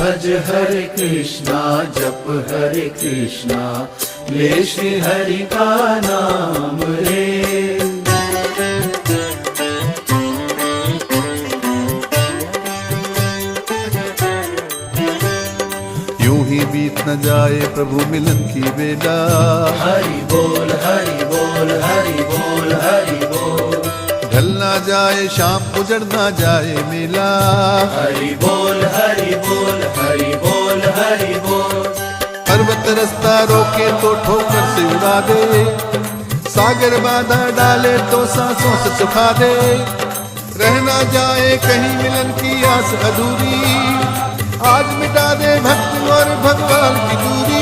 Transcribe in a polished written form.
भज हरे कृष्णा जप हरे कृष्णा ले श्री हरि का नाम रे। यूं ही बीत न जाए प्रभु मिलन की बेला। हरि बोल हरि बोल हरि बोल हरि बोल। ढल ना जाए शाम उजड़ ना जाए मेला। हरि बोल हरि बोल हरि बोल हरि बोल। पर्वत रास्ता रोके तो ठोकर से उड़ा दे, सागर बाधा डाले तो सांसों से सुखा दे। रह ना जाए कहीं मिलन की आस अधूरी, आज मिटा दे भक्त और भगवान की दूरी।